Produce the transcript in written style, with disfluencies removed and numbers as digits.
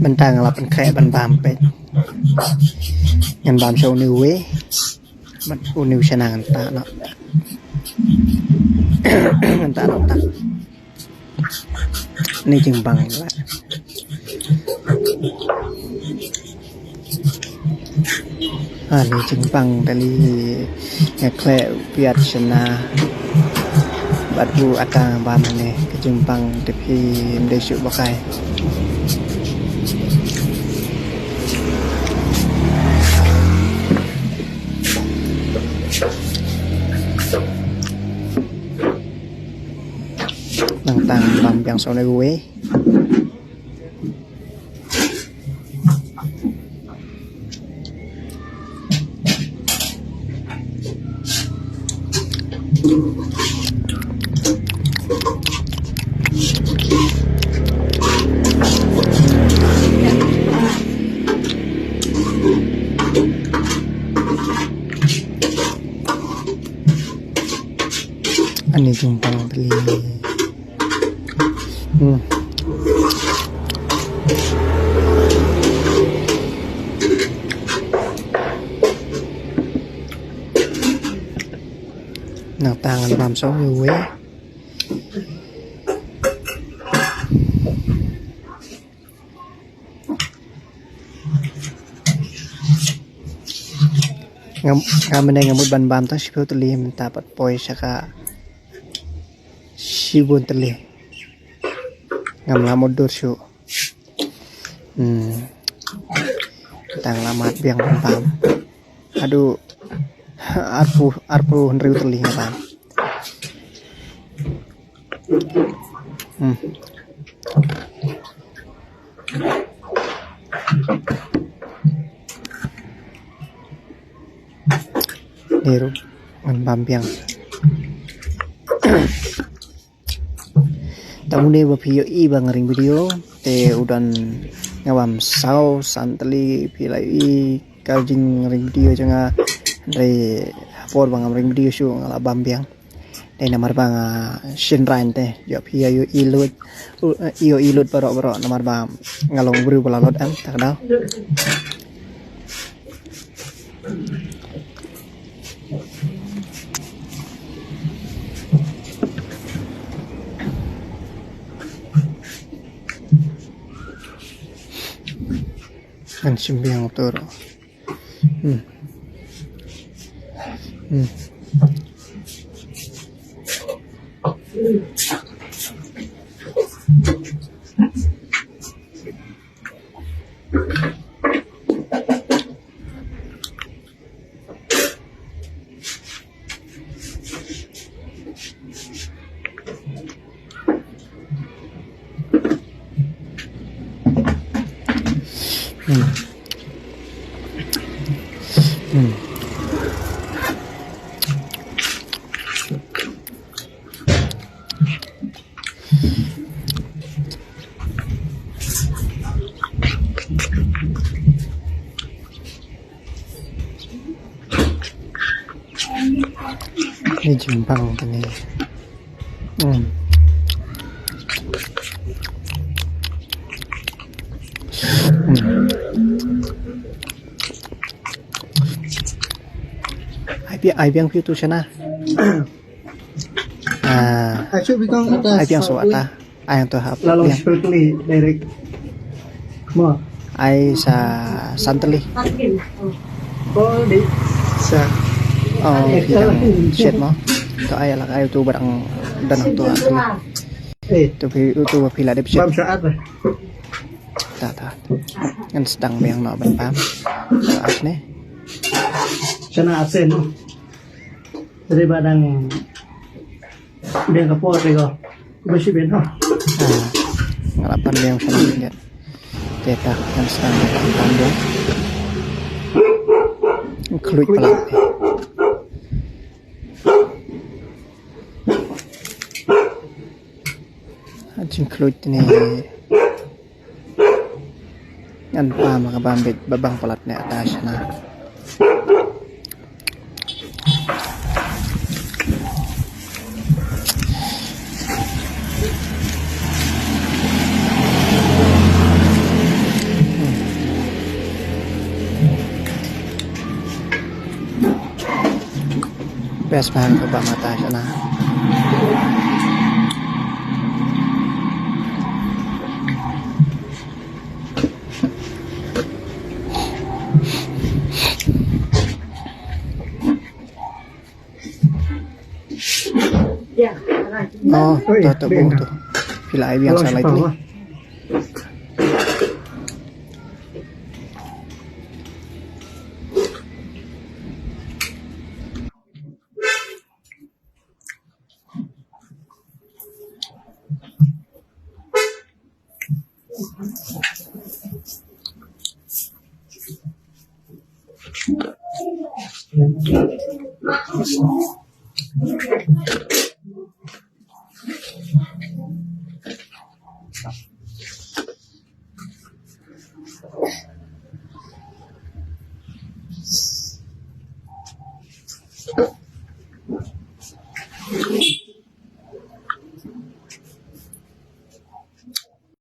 bentang là bên khe bên bàm pe nhân bàm sâu niu ấy bên u niu xe nàng ta nó người ta nó tắt này chừng bằng lại này chừng bằng tại li nhạc lệ Việt na bát bu ata bàm này cái chừng bằng để khi để sự bạc ai năng tăng bàm yang sau này gue ini jumpang beli nào tàng làm sao nhiều quế ngam ini ngamut ban bam tas siapa teli minta pat poi saka sibun teli ngam lamut dur su tang lamat biang ban bam aduh arpu henriu teli ngam niru ban bam biang tamu ne video i bang ring video te udan ngawam sao santali pilai i kaljing ring video janga dari for bang ring video su ngala bam biang dai namar bang shinrain te yo pia yo ilut barok namar bang ngalong bru balalot am tak dau kan simbiang toro ini jimbang ini ai biang piu tu sana ai biang so ata ai yang tu hap lalu seperti direct mo ai sa santali oh di sa shit mo to ai là ai tu barang dan tu tu tu pila de shit bam saat ta kan sedang biang no ban pam saat ne sana asen dari badang dia kapot ko masih ben ha ngalapan biang sana lihat teta kan sedang biang dia kluit pelak anjing kluit ini kan pa makabambit babang pelat ni atas na best banget coba mata sana. Oh, tuh bu tuh. Bila yang salah itu.